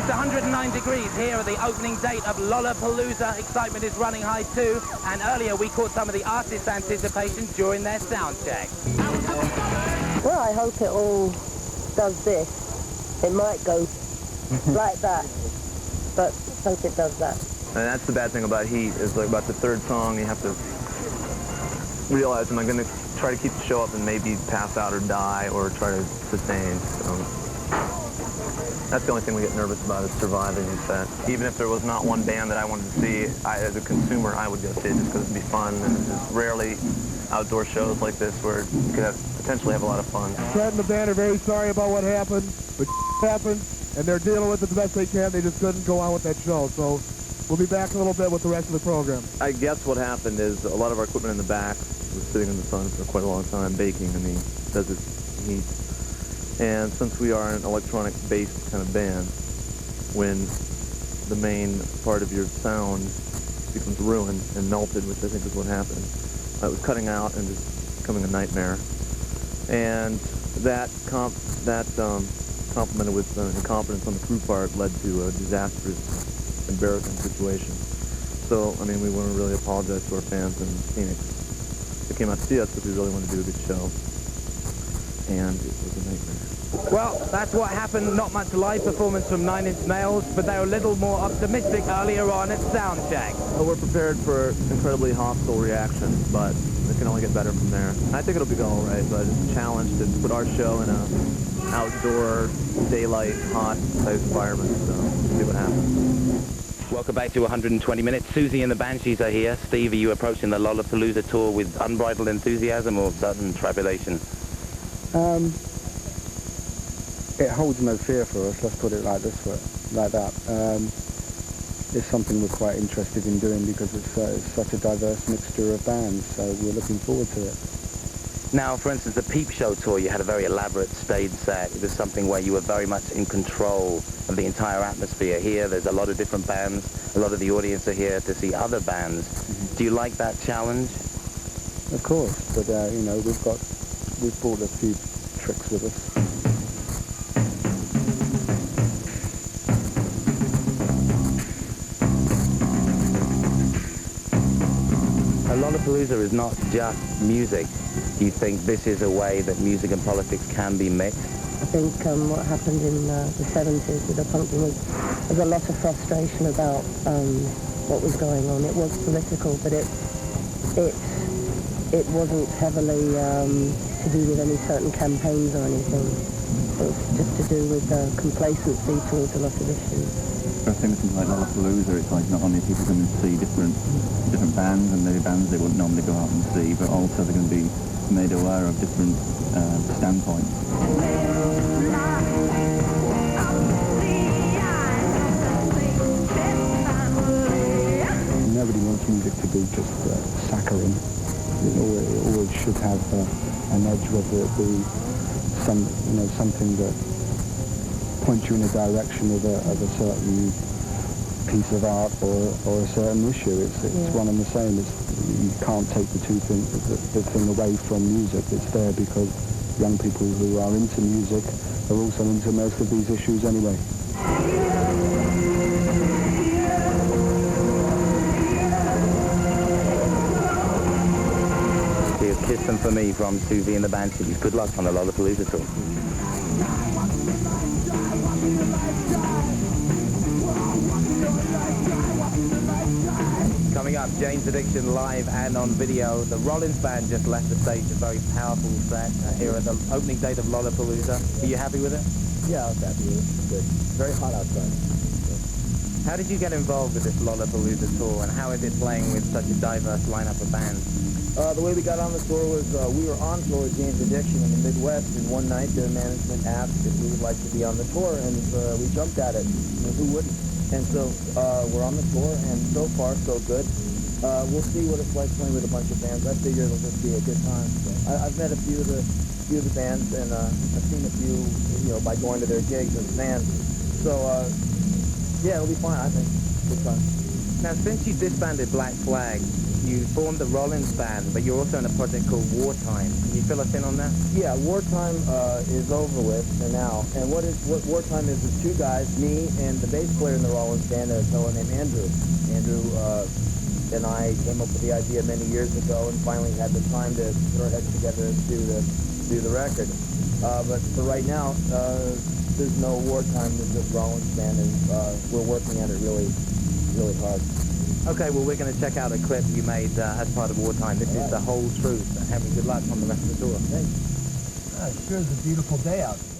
It's 109 degrees here at the opening date of Lollapalooza. Excitement is running high too, and earlier we caught some of the artists' anticipation during their sound check. Well, I hope it all does this. It might go like that, but I hope it does that. And that's the bad thing about Heat, is like about the third song, you have to realize, am I going to try to keep the show up and maybe pass out or die, or try to sustain? So that's the only thing we get nervous about, is surviving these sets. Even if there was not one band that I wanted to see, as a consumer, I would go see it just because it'd be fun. And there's rarely outdoor shows like this where you could potentially have a lot of fun. Trent and the band are very sorry about what happened, but happened, and they're dealing with it the best they can. They just couldn't go on with that show, so we'll be back in a little bit with the rest of the program. I guess what happened is a lot of our equipment in the back was sitting in the sun for quite a long time, baking in the desert heat. And since we are an electronic-based kind of band, when the main part of your sound becomes ruined and melted, which I think is what happened, it was cutting out and just becoming a nightmare. And that complemented with incompetence on the crew part led to a disastrous, embarrassing situation. So, I mean, we want to really apologize to our fans in Phoenix. They came out to see us because we really wanted to do a good show. And it was a nightmare. Well, that's what happened. Not much live performance from 9 Inch Nails, but they were a little more optimistic earlier on at Soundcheck. Well, we're prepared for incredibly hostile reactions, but it can only get better from there. I think it'll be all right, but it's a challenge to put our show in an outdoor, daylight, hot type environment, so we'll see what happens. Welcome back to 120 Minutes. Siousxie and the Banshees are here. Steve, are you approaching the Lollapalooza tour with unbridled enthusiasm or sudden trepidation? It holds no fear for us, let's put it like that. It's something we're quite interested in doing because it's such a diverse mixture of bands, so we're looking forward to it. Now, for instance, the Peep Show tour, you had a very elaborate stage set. It was something where you were very much in control of the entire atmosphere. Here, there's a lot of different bands. A lot of the audience are here to see other bands. Mm-hmm. Do you like that challenge? Of course, but you know, we've brought a few tricks with us. Lollapalooza is not just music. Do you think this is a way that music and politics can be mixed? I think what happened in the 70s with the punk was a lot of frustration about what was going on. It was political, but it wasn't heavily to do with any certain campaigns or anything. It was just to do with complacency towards a lot of issues. I think something like Lollapalooza, it's like not only people going to see different bands and maybe bands they wouldn't normally go out and see, but also they're going to be made aware of different standpoints. Nobody wants music to be just saccharine. It always should have an edge, whether it be something that points you in a direction of a certain piece of art or a certain issue. It's one and the same. You can't take the thing away from music. It's there because young people who are into music are also into most of these issues anyway. Here's Kiss Them For Me from Siousxie and the Banshees. Good luck on the Lollapalooza tour. Coming up, Jane's Addiction live and on video. The Rollins band just left the stage, a very powerful set here at the opening date of Lollapalooza. Are you happy with it? Yeah, I was happy with it. Good. Very hot outside. How did you get involved with this Lollapalooza tour, and how is it playing with such a diverse lineup of bands? The way we got on the tour was we were on tour with Jane's Addiction in the Midwest, and one night their management asked if we would like to be on the tour, and we jumped at it. Who wouldn't? And so we're on the tour, and so far so good. We'll see what it's like playing with a bunch of bands. I figure it'll just be a good time. So I've met a few of the bands, and I've seen a few, by going to their gigs as fans. So yeah, it'll be fine. I think good time. Now, since you disbanded Black Flag, you formed the Rollins band, but you're also in a project called Wartime. Can you fill us in on that? Yeah, Wartime is over with for now. And what Wartime is two guys, me and the bass player in the Rollins band, a fellow named Andrew. Andrew and I came up with the idea many years ago and finally had the time to put our heads together and do the record. But for right now, there's no Wartime, there's just Rollins band, and we're working at it really, really hard. Okay, well, we're going to check out a clip you made as part of Wartime. This is The Whole Truth. Henry, good luck on the rest of the tour. Thanks. Sure is a beautiful day out here.